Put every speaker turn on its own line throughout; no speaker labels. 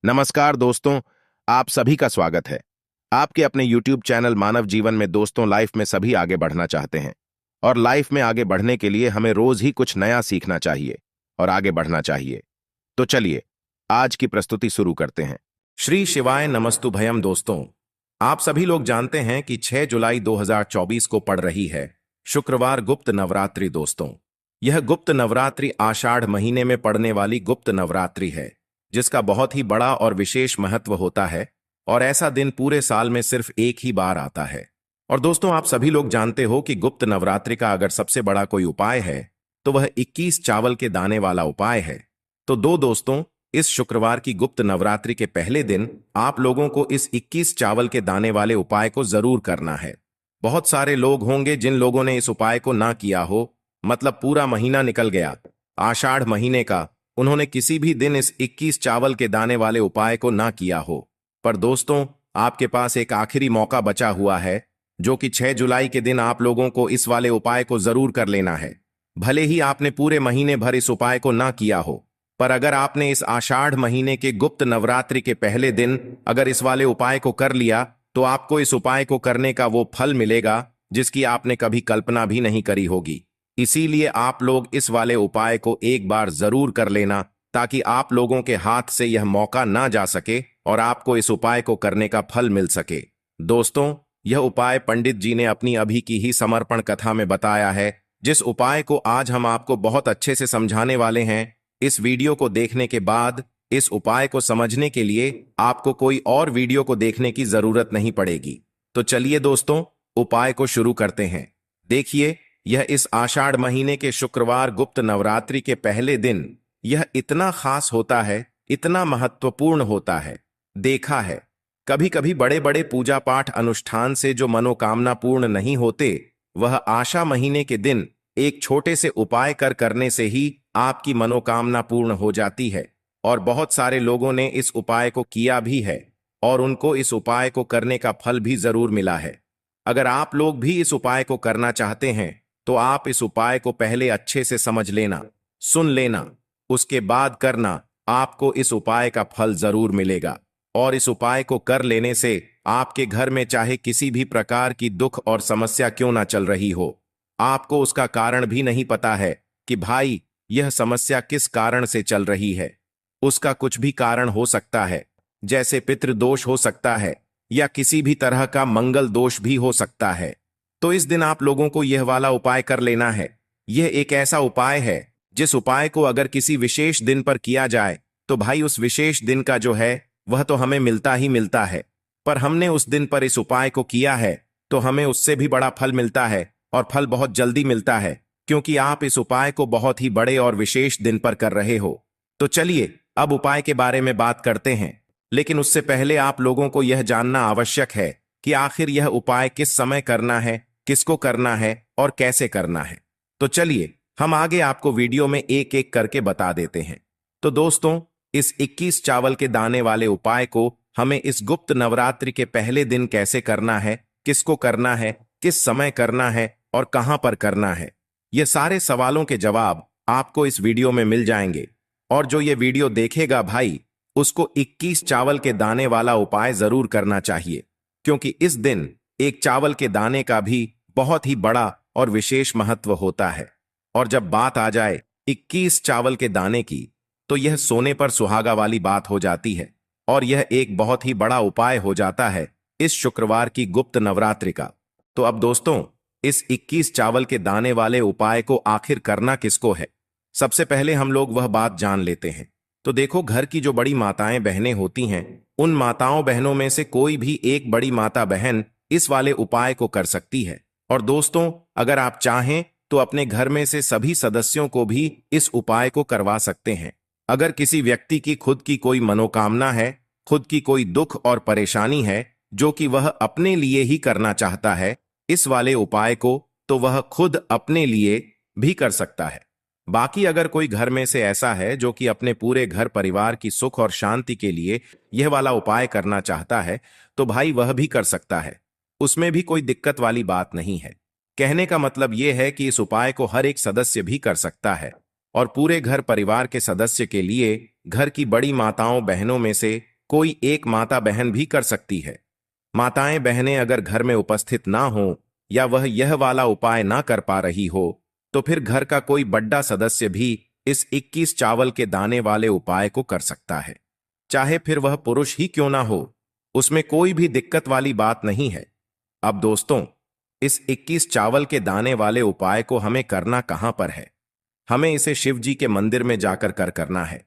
नमस्कार दोस्तों, आप सभी का स्वागत है। आपके अपने YouTube चैनल मानव जीवन में दोस्तों लाइफ में सभी आगे बढ़ना चाहते हैं और लाइफ में आगे बढ़ने के लिए हमें रोज ही कुछ नया सीखना चाहिए और आगे बढ़ना चाहिए। तो चलिए आज की प्रस्तुति शुरू करते हैं। श्री शिवाय नमस्तुभयम। दोस्तों, आप सभी लोग जानते हैं कि 6 जुलाई 2024 को पड़ रही है शुक्रवार गुप्त नवरात्रि। दोस्तों, यह गुप्त नवरात्रि आषाढ़ महीने में पड़ने वाली गुप्त नवरात्रि है, जिसका बहुत ही बड़ा और विशेष महत्व होता है और ऐसा दिन पूरे साल में सिर्फ एक ही बार आता है। और दोस्तों, आप सभी लोग जानते हो कि गुप्त नवरात्रि का अगर सबसे बड़ा कोई उपाय है तो वह 21 चावल के दाने वाला उपाय है। तो दोस्तों, इस शुक्रवार की गुप्त नवरात्रि के पहले दिन आप लोगों को इस 21 चावल के दाने वाले उपाय को जरूर करना है। बहुत सारे लोग होंगे जिन लोगों ने इस उपाय को ना किया हो, मतलब पूरा महीना निकल गया आषाढ़ महीने का, उन्होंने किसी भी दिन इस 21 चावल के दाने वाले उपाय को ना किया हो। पर दोस्तों, आपके पास एक आखिरी मौका बचा हुआ है, जो कि 6 जुलाई के दिन आप लोगों को इस वाले उपाय को जरूर कर लेना है। भले ही आपने पूरे महीने भर इस उपाय को ना किया हो, पर अगर आपने इस आषाढ़ महीने के गुप्त नवरात्रि के पहले दिन अगर इस वाले उपाय को कर लिया तो आपको इस उपाय को करने का वो फल मिलेगा जिसकी आपने कभी कल्पना भी नहीं करी होगी। इसीलिए आप लोग इस वाले उपाय को एक बार जरूर कर लेना, ताकि आप लोगों के हाथ से यह मौका ना जा सके और आपको इस उपाय को करने का फल मिल सके। दोस्तों, यह उपाय पंडित जी ने अपनी अभी की ही समर्पण कथा में बताया है, जिस उपाय को आज हम आपको बहुत अच्छे से समझाने वाले हैं। इस वीडियो को देखने के बाद इस उपाय को समझने के लिए आपको कोई और वीडियो को देखने की जरूरत नहीं पड़ेगी। तो चलिए दोस्तों, उपाय को शुरू करते हैं। देखिए, यह इस आषाढ़ महीने के शुक्रवार गुप्त नवरात्रि के पहले दिन यह इतना खास होता है, इतना महत्वपूर्ण होता है। देखा है, कभी कभी बड़े बड़े पूजा पाठ अनुष्ठान से जो मनोकामना पूर्ण नहीं होते, वह आषाढ़ महीने के दिन एक छोटे से उपाय करने से ही आपकी मनोकामना पूर्ण हो जाती है। और बहुत सारे लोगों ने इस उपाय को किया भी है और उनको इस उपाय को करने का फल भी जरूर मिला है। अगर आप लोग भी इस उपाय को करना चाहते हैं तो आप इस उपाय को पहले अच्छे से समझ लेना, सुन लेना, उसके बाद करना। आपको इस उपाय का फल जरूर मिलेगा और इस उपाय को कर लेने से आपके घर में चाहे किसी भी प्रकार की दुख और समस्या क्यों ना चल रही हो, आपको उसका कारण भी नहीं पता है कि भाई यह समस्या किस कारण से चल रही है। उसका कुछ भी कारण हो सकता है, जैसे पितृदोष हो सकता है या किसी भी तरह का मंगल दोष भी हो सकता है। तो इस दिन आप लोगों को यह वाला उपाय कर लेना है। यह एक ऐसा उपाय है जिस उपाय को अगर किसी विशेष दिन पर किया जाए तो भाई उस विशेष दिन का जो है वह तो हमें मिलता ही मिलता है। पर हमने उस दिन पर इस उपाय को किया है तो हमें उससे भी बड़ा फल मिलता है और फल बहुत जल्दी मिलता है, क्योंकि आप इस उपाय को बहुत ही बड़े और विशेष दिन पर कर रहे हो। तो चलिए अब उपाय के बारे में बात करते हैं, लेकिन उससे पहले आप लोगों को यह जानना आवश्यक है कि आखिर यह उपाय किस समय करना है, किसको करना है और कैसे करना है। तो चलिए हम आगे आपको वीडियो में एक एक करके बता देते हैं। तो दोस्तों, इस 21 चावल के दाने वाले उपाय को हमें इस गुप्त नवरात्रि के पहले दिन कैसे करना है, किसको करना है, किस समय करना है और कहां पर करना है, ये सारे सवालों के जवाब आपको इस वीडियो में मिल जाएंगे। और जो ये वीडियो देखेगा भाई, उसको 21 चावल के दाने वाला उपाय जरूर करना चाहिए, क्योंकि इस दिन एक चावल के दाने का भी बहुत ही बड़ा और विशेष महत्व होता है। और जब बात आ जाए 21 चावल के दाने की, तो यह सोने पर सुहागा वाली बात हो जाती है और यह एक बहुत ही बड़ा उपाय हो जाता है इस शुक्रवार की गुप्त नवरात्रि का। तो अब दोस्तों, इस 21 चावल के दाने वाले उपाय को आखिर करना किसको है, सबसे पहले हम लोग वह बात जान लेते हैं। तो देखो, घर की जो बड़ी माताएं बहनें होती हैं, उन माताओं बहनों में से कोई भी एक बड़ी माता बहन इस वाले उपाय को कर सकती है। और दोस्तों, अगर आप चाहें तो अपने घर में से सभी सदस्यों को भी इस उपाय को करवा सकते हैं। अगर किसी व्यक्ति की खुद की कोई मनोकामना है, खुद की कोई दुख और परेशानी है जो कि वह अपने लिए ही करना चाहता है इस वाले उपाय को, तो वह खुद अपने लिए भी कर सकता है। बाकी अगर कोई घर में से ऐसा है जो कि अपने पूरे घर परिवार की सुख और शांति के लिए यह वाला उपाय करना चाहता है, तो भाई वह भी कर सकता है, उसमें भी कोई दिक्कत वाली बात नहीं है। कहने का मतलब यह है कि इस उपाय को हर एक सदस्य भी कर सकता है और पूरे घर परिवार के सदस्य के लिए घर की बड़ी माताओं बहनों में से कोई एक माता बहन भी कर सकती है। माताएं बहनें अगर घर में उपस्थित ना हो या वह यह वाला उपाय ना कर पा रही हो तो फिर घर का कोई बड़ा सदस्य भी इस 21 चावल के दाने वाले उपाय को कर सकता है, चाहे फिर वह पुरुष ही क्यों ना हो। उसमें कोई भी दिक्कत वाली बात नहीं है। अब दोस्तों, इस 21 चावल के दाने वाले उपाय को हमें करना कहां पर है? हमें इसे शिव जी के मंदिर में जाकर करना है।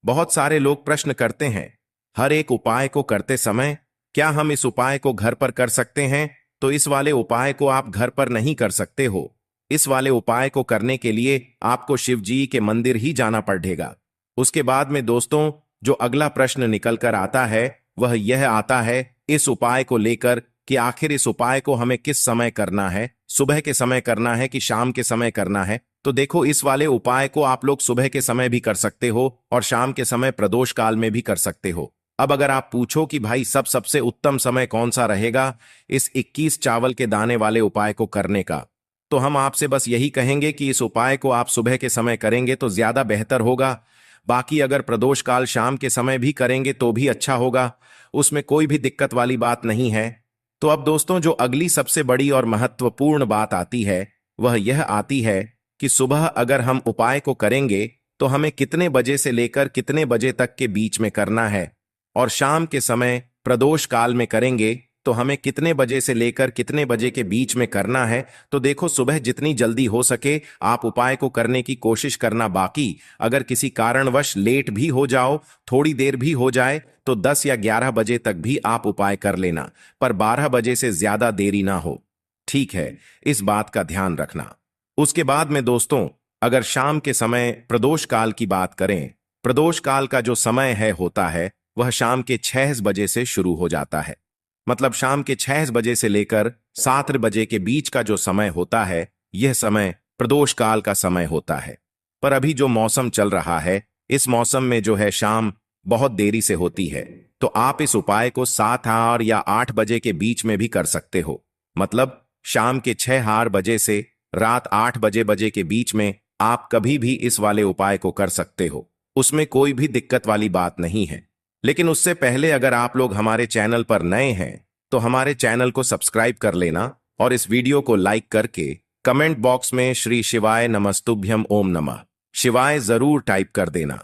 बहुत सारे लोग प्रश्न करते हैं, हर एक उपाय को करते समय क्या हम इस उपाय को घर पर कर सकते हैं? तो इस वाले उपाय को आप घर पर नहीं कर सकते हो। इस वाले उपाय को करने के लिए आपको शिव जी के मंदिर ही जाना पड़ेगा। उसके बाद में दोस्तों, जो अगला प्रश्न निकल कर आता है वह यह आता है इस उपाय को लेकर कि आखिर इस उपाय को हमें किस समय करना है, सुबह के समय करना है कि शाम के समय करना है? तो देखो, इस वाले उपाय को आप लोग सुबह के समय भी कर सकते हो और शाम के समय प्रदोष काल में भी कर सकते हो। अब अगर आप पूछो कि भाई सबसे उत्तम समय कौन सा रहेगा इस 21 चावल के दाने वाले उपाय को करने का, तो हम आपसे बस यही कहेंगे कि इस उपाय को आप सुबह के समय करेंगे तो ज्यादा बेहतर होगा। बाकी अगर प्रदोष काल शाम के समय भी करेंगे तो भी अच्छा होगा, उसमें कोई भी दिक्कत वाली बात नहीं है। तो अब दोस्तों, जो अगली सबसे बड़ी और महत्वपूर्ण बात आती है वह यह आती है कि सुबह अगर हम उपाय को करेंगे तो हमें कितने बजे से लेकर कितने बजे तक के बीच में करना है, और शाम के समय प्रदोष काल में करेंगे तो हमें कितने बजे से लेकर कितने बजे के बीच में करना है। तो देखो, सुबह जितनी जल्दी हो सके आप उपाय को करने की कोशिश करना। बाकी अगर किसी कारणवश लेट भी हो जाओ, थोड़ी देर भी हो जाए, तो 10 या 11 बजे तक भी आप उपाय कर लेना, पर 12 बजे से ज्यादा देरी ना हो। ठीक है, इस बात का ध्यान रखना। उसके बाद में दोस्तों, अगर शाम के समय प्रदोष काल की बात करें, प्रदोष काल का जो समय है होता है वह शाम के 6 बजे से शुरू हो जाता है। मतलब शाम के 6 बजे से लेकर 7 बजे के बीच का जो समय होता है यह समय प्रदोष काल का समय होता है। पर अभी जो मौसम चल रहा है, इस मौसम में जो है शाम बहुत देरी से होती है, तो आप इस उपाय को 7 हार या 8 बजे के बीच में भी कर सकते हो। मतलब शाम के 6 हार बजे से रात 8 बजे के बीच में आप कभी भी इस वाले उपाय को कर सकते हो, उसमें कोई भी दिक्कत वाली बात नहीं है। लेकिन उससे पहले अगर आप लोग हमारे चैनल पर नए हैं तो हमारे चैनल को सब्सक्राइब कर लेना और इस वीडियो को लाइक करके कमेंट बॉक्स में श्री शिवाय नमस्तुभ्यम ओम नमः शिवाय जरूर टाइप कर देना।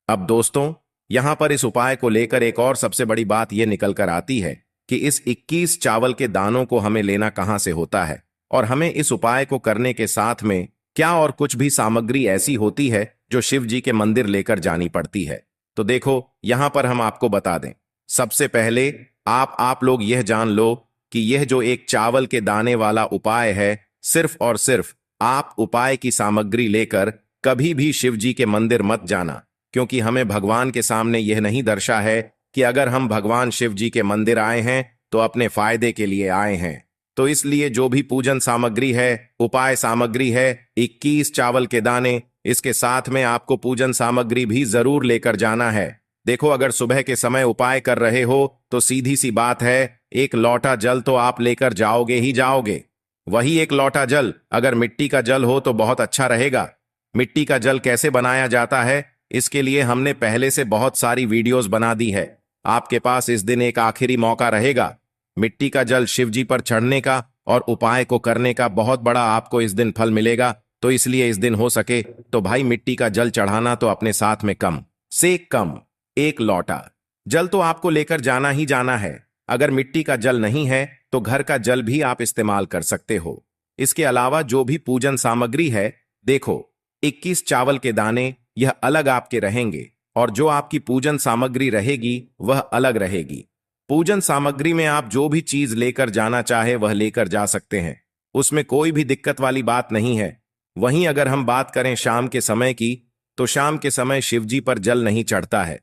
अब दोस्तों, यहां पर इस उपाय को लेकर एक और सबसे बड़ी बात यह निकल कर आती है कि इस 21 चावल के दानों को हमें लेना कहां से होता है, और हमें इस उपाय को करने के साथ में क्या और कुछ भी सामग्री ऐसी होती है जो शिव जी के मंदिर लेकर जानी पड़ती है। तो देखो, यहां पर हम आपको बता दें। सबसे पहले आप लोग यह जान लो कि यह जो एक चावल के दाने वाला उपाय है, सिर्फ और सिर्फ आप उपाय की सामग्री लेकर कभी भी शिव जी के मंदिर मत जाना, क्योंकि हमें भगवान के सामने यह नहीं दर्शा है कि अगर हम भगवान शिव जी के मंदिर आए हैं तो अपने फायदे के लिए आए हैं। तो इसलिए जो भी पूजन सामग्री है, उपाय सामग्री है, 21 चावल के दाने, इसके साथ में आपको पूजन सामग्री भी जरूर लेकर जाना है। देखो, अगर सुबह के समय उपाय कर रहे हो तो सीधी सी बात है, एक लोटा जल तो आप लेकर जाओगे ही जाओगे। वही एक लोटा जल अगर मिट्टी का जल हो तो बहुत अच्छा रहेगा। मिट्टी का जल कैसे बनाया जाता है, इसके लिए हमने पहले से बहुत सारी वीडियोस बना दी है। आपके पास इस दिन एक आखिरी मौका रहेगा मिट्टी का जल शिव जी पर चढ़ने का और उपाय को करने का। बहुत बड़ा आपको इस दिन फल मिलेगा। तो इसलिए इस दिन हो सके तो भाई मिट्टी का जल चढ़ाना तो अपने साथ में कम से कम 1 लोटा जल तो आपको लेकर जाना ही जाना है। अगर मिट्टी का जल नहीं है तो घर का जल भी आप इस्तेमाल कर सकते हो। इसके अलावा जो भी पूजन सामग्री है, देखो 21 चावल के दाने यह अलग आपके रहेंगे और जो आपकी पूजन सामग्री रहेगी वह अलग रहेगी। पूजन सामग्री में आप जो भी चीज लेकर जाना चाहे वह लेकर जा सकते हैं, उसमें कोई भी दिक्कत वाली बात नहीं है। वहीं अगर हम बात करें शाम के समय की, तो शाम के समय शिवजी पर जल नहीं चढ़ता है।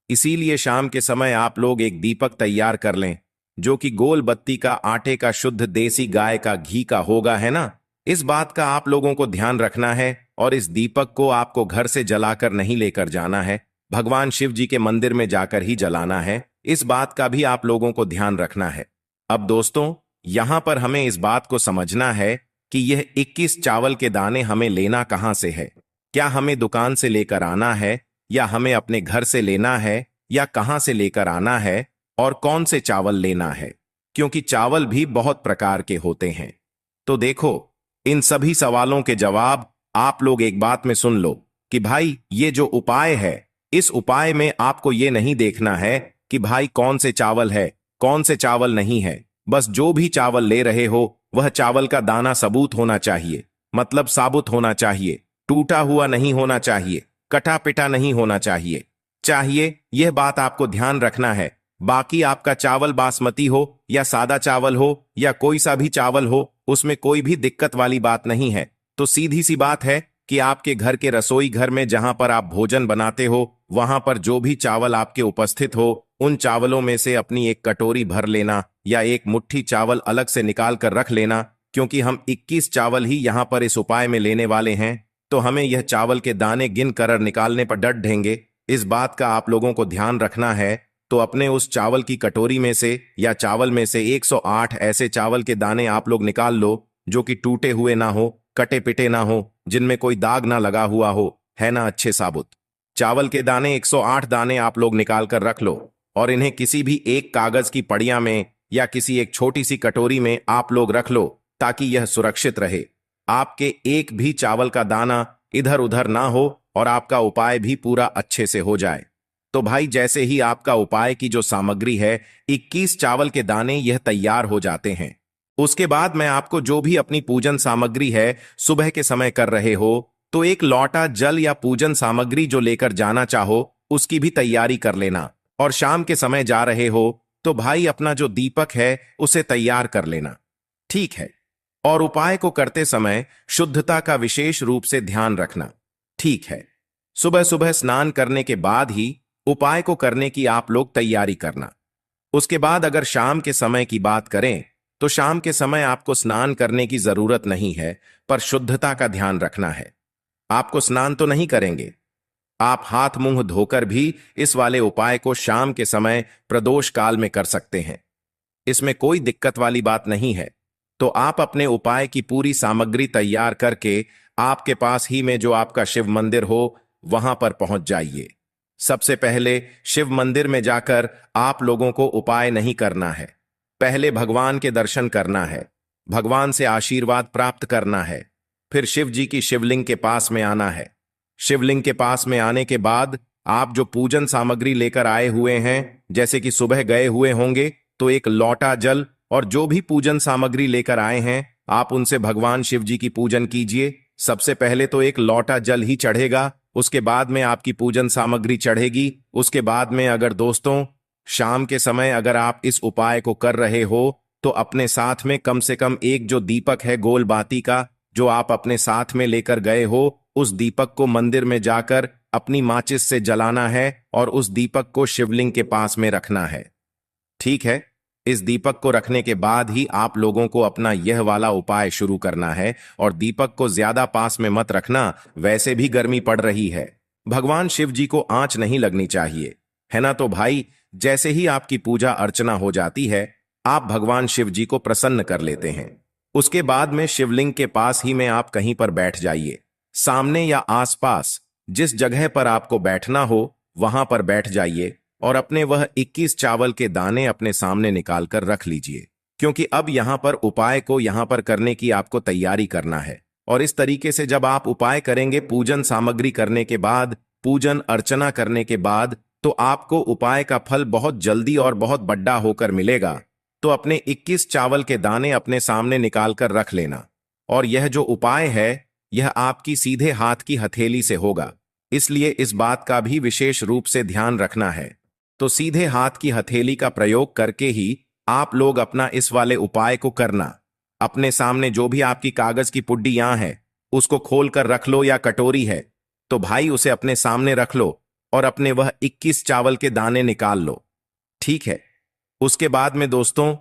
इसीलिए शाम के समय आप लोग एक दीपक तैयार कर लें जो कि गोल बत्ती का, आटे का, शुद्ध देसी गाय का घी का होगा, है ना। इस बात का आप लोगों को ध्यान रखना है और इस दीपक को आपको घर से जलाकर नहीं लेकर जाना है, भगवान शिव जी के मंदिर में जाकर ही जलाना है। इस बात का भी आप लोगों को ध्यान रखना है। अब दोस्तों, यहां पर हमें इस बात को समझना है कि यह 21 चावल के दाने हमें लेना कहां से है। क्या हमें दुकान से लेकर आना है या हमें अपने घर से लेना है या कहां से लेकर आना है और कौन से चावल लेना है, क्योंकि चावल भी बहुत प्रकार के होते हैं। तो देखो, इन सभी सवालों के जवाब आप लोग एक बात में सुन लो कि भाई ये जो उपाय है, इस उपाय में आपको ये नहीं देखना है कि भाई कौन से चावल है, कौन से चावल नहीं है। बस जो भी चावल ले रहे हो वह चावल का दाना सबूत होना चाहिए, मतलब साबुत होना चाहिए, टूटा हुआ नहीं होना चाहिए, कटा पिटा नहीं होना चाहिए यह बात आपको ध्यान रखना है। बाकी आपका चावल बासमती हो या सादा चावल हो या कोई सा भी चावल हो, उसमें कोई भी दिक्कत वाली बात नहीं है। तो सीधी सी बात है कि आपके घर के रसोई घर में जहां पर आप भोजन बनाते हो, वहां पर जो भी चावल आपके उपस्थित हो, उन चावलों में से अपनी एक कटोरी भर लेना या एक मुट्ठी चावल अलग से निकाल कर रख लेना, क्योंकि हम 21 चावल ही यहां पर इस उपाय में लेने वाले हैं। तो हमें यह चावल के दाने गिन कर निकालने पर डट ढेंगे। इस बात का आप लोगों को ध्यान रखना है। तो अपने उस चावल की कटोरी में से या चावल में से 108 ऐसे चावल के दाने आप लोग निकाल लो जो कि टूटे हुए ना हो, कटे पिटे ना हो, जिनमें कोई दाग ना लगा हुआ हो, है ना, अच्छे साबुत चावल के दाने 108 दाने आप लोग निकाल कर रख लो और इन्हें किसी भी एक कागज की पड़िया में या किसी एक छोटी सी कटोरी में आप लोग रख लो, ताकि यह सुरक्षित रहे। आपके एक भी चावल का दाना इधर उधर ना हो और आपका उपाय भी पूरा अच्छे से हो जाए। तो भाई जैसे ही आपका उपाय की जो सामग्री है, 21 चावल के दाने, यह तैयार हो जाते हैं, उसके बाद मैं आपको जो भी अपनी पूजन सामग्री है सुबह के समय कर रहे हो, तो एक लौटा जल या पूजन सामग्री जो लेकर जाना चाहो उसकी भी तैयारी कर लेना। और शाम के समय जा रहे हो तो भाई अपना जो दीपक है उसे तैयार कर लेना, ठीक है। और उपाय को करते समय शुद्धता का विशेष रूप से ध्यान रखना, ठीक है। सुबह सुबह स्नान करने के बाद ही उपाय को करने की आप लोग तैयारी करना। उसके बाद अगर शाम के समय की बात करें तो शाम के समय आपको स्नान करने की जरूरत नहीं है, पर शुद्धता का ध्यान रखना है। आपको स्नान तो नहीं करेंगे, आप हाथ मुंह धोकर भी इस वाले उपाय को शाम के समय प्रदोष काल में कर सकते हैं, इसमें कोई दिक्कत वाली बात नहीं है। तो आप अपने उपाय की पूरी सामग्री तैयार करके आपके पास ही में जो आपका शिव मंदिर हो वहां पर पहुंच जाइए। सबसे पहले शिव मंदिर में जाकर आप लोगों को उपाय नहीं करना है, पहले भगवान के दर्शन करना है, भगवान से आशीर्वाद प्राप्त करना है, फिर शिव जी की शिवलिंग के पास में आना है। शिवलिंग के पास में आने के बाद आप जो पूजन सामग्री लेकर आए हुए हैं, जैसे कि सुबह गए हुए होंगे तो एक लौटा जल और जो भी पूजन सामग्री लेकर आए हैं आप उनसे भगवान शिव जी की पूजन कीजिए। सबसे पहले तो एक लौटा जल ही चढ़ेगा, उसके बाद में आपकी पूजन सामग्री चढ़ेगी। उसके बाद में अगर दोस्तों शाम के समय अगर आप इस उपाय को कर रहे हो तो अपने साथ में कम से कम एक जो दीपक है गोल बाती का, जो आप अपने साथ में लेकर गए हो, उस दीपक को मंदिर में जाकर अपनी माचिस से जलाना है और उस दीपक को शिवलिंग के पास में रखना है, ठीक है। इस दीपक को रखने के बाद ही आप लोगों को अपना यह वाला उपाय शुरू करना है। और दीपक को ज्यादा पास में मत रखना, वैसे भी गर्मी पड़ रही है, भगवान शिव जी को आंच नहीं लगनी चाहिए, है ना। तो भाई जैसे ही आपकी पूजा अर्चना हो जाती है, आप भगवान शिव जी को प्रसन्न कर लेते हैं। उसके बाद में शिवलिंग के पास ही में आप कहीं पर बैठ जाइए, सामने या आसपास जिस जगह पर आपको बैठना हो वहां पर बैठ जाइए और अपने वह 21 चावल के दाने अपने सामने निकालकर रख लीजिए, क्योंकि अब यहां पर उपाय को यहां पर करने की आपको तैयारी करना है। और इस तरीके से जब आप उपाय करेंगे पूजन सामग्री करने के बाद, पूजन अर्चना करने के बाद, तो आपको उपाय का फल बहुत जल्दी और बहुत बड़ा होकर मिलेगा। तो अपने 21 चावल के दाने अपने सामने निकालकर रख लेना। और यह जो उपाय है यह आपकी सीधे हाथ की हथेली से होगा, इसलिए इस बात का भी विशेष रूप से ध्यान रखना है। तो सीधे हाथ की हथेली का प्रयोग करके ही आप लोग अपना इस वाले उपाय को करना। अपने सामने जो भी आपकी कागज की पुड्डी यहां है उसको खोल कर रख लो, या कटोरी है तो भाई उसे अपने सामने रख लो और अपने वह 21 चावल के दाने निकाल लो, ठीक है। उसके बाद में दोस्तों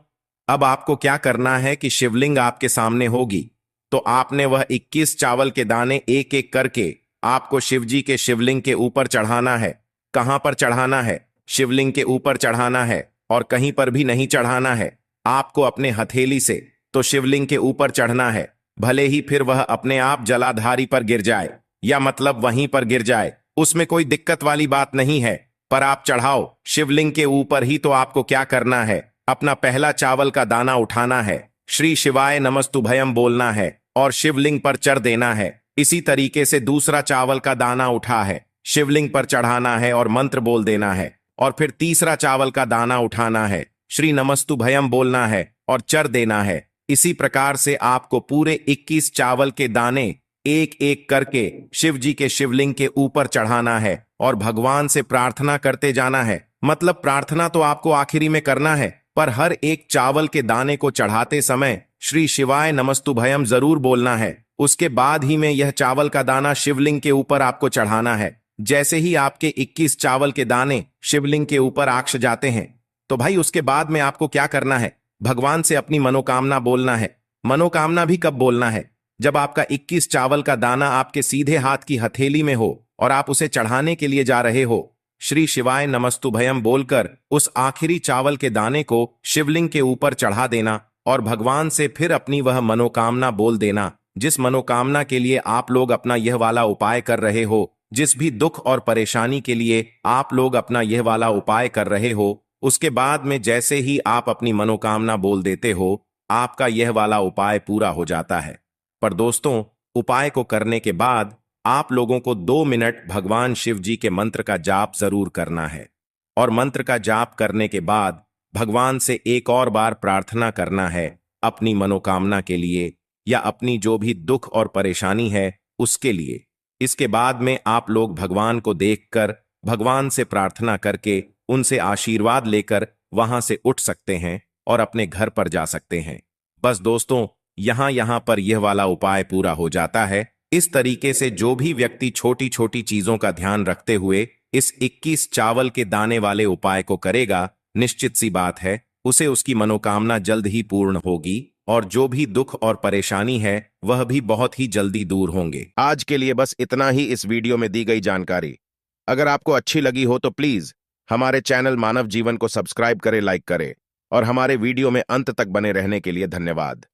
अब आपको क्या करना है कि शिवलिंग आपके सामने होगी, तो आपने वह 21 चावल के दाने एक एक करके आपको शिवजी के शिवलिंग के ऊपर चढ़ाना है। कहां पर चढ़ाना है? शिवलिंग के ऊपर चढ़ाना है और कहीं पर भी नहीं चढ़ाना है। आपको अपने हथेली से तो शिवलिंग के ऊपर चढ़ना है, भले ही फिर वह अपने आप जलाधारी पर गिर जाए या मतलब वहीं पर गिर जाए, उसमें कोई दिक्कत वाली बात नहीं है, पर आप चढ़ाओ शिवलिंग के ऊपर ही। तो आपको क्या करना है, अपना पहला चावल का दाना उठाना है, श्री शिवाय नमस्तुभयम बोलना है और शिवलिंग पर चढ़ देना है। इसी तरीके से दूसरा चावल का दाना उठा है, शिवलिंग पर चढ़ाना है और मंत्र बोल देना है। और फिर तीसरा चावल का दाना उठाना है, श्री नमस्तुभयम बोलना है और चढ़ देना है। इसी प्रकार से आपको पूरे 21 चावल के दाने एक एक करके शिव जी के शिवलिंग के ऊपर चढ़ाना है और भगवान से प्रार्थना करते जाना है। मतलब प्रार्थना तो आपको आखिरी में करना है, पर हर एक चावल के दाने को चढ़ाते समय श्री शिवाय नमस्तुभयम जरूर बोलना है। उसके बाद ही में यह चावल का दाना शिवलिंग के ऊपर आपको चढ़ाना है। जैसे ही आपके 21 चावल के दाने शिवलिंग के ऊपर आक्ष जाते हैं, तो भाई उसके बाद में आपको क्या करना है, भगवान से अपनी मनोकामना बोलना है। मनोकामना भी कब बोलना है, जब आपका 21 चावल का दाना आपके सीधे हाथ की हथेली में हो और आप उसे चढ़ाने के लिए जा रहे हो। श्री शिवाय नमस्तुभयम बोलकर उस आखिरी चावल के दाने को शिवलिंग के ऊपर चढ़ा देना और भगवान से फिर अपनी वह मनोकामना बोल देना, जिस मनोकामना के लिए आप लोग अपना यह वाला उपाय कर रहे हो। जिस भी दुख और परेशानी के लिए आप लोग अपना यह वाला उपाय कर रहे हो, उसके बाद में जैसे ही आप अपनी मनोकामना बोल देते हो, आपका यह वाला उपाय पूरा हो जाता है। पर दोस्तों, उपाय को करने के बाद आप लोगों को 2 मिनट भगवान शिव जी के मंत्र का जाप जरूर करना है। और मंत्र का जाप करने के बाद भगवान से एक और बार प्रार्थना करना है अपनी मनोकामना के लिए या अपनी जो भी दुख और परेशानी है उसके लिए। इसके बाद में आप लोग भगवान को देखकर भगवान से प्रार्थना करके उनसे आशीर्वाद लेकर वहां से उठ सकते हैं और अपने घर पर जा सकते हैं। बस दोस्तों, यहां पर यह वाला उपाय पूरा हो जाता है। इस तरीके से जो भी व्यक्ति छोटी छोटी चीजों का ध्यान रखते हुए इस 21 चावल के दाने वाले उपाय को करेगा, निश्चित सी बात है उसे उसकी मनोकामना जल्द ही पूर्ण होगी और जो भी दुख और परेशानी है वह भी बहुत ही जल्दी दूर होंगे। आज के लिए बस इतना ही इस वीडियो में दी गई जानकारी। अगर आपको अच्छी लगी हो तो प्लीज हमारे चैनल मानव जीवन को सब्सक्राइब करें, लाइक करें और हमारे वीडियो में अंत तक बने रहने के लिए धन्यवाद।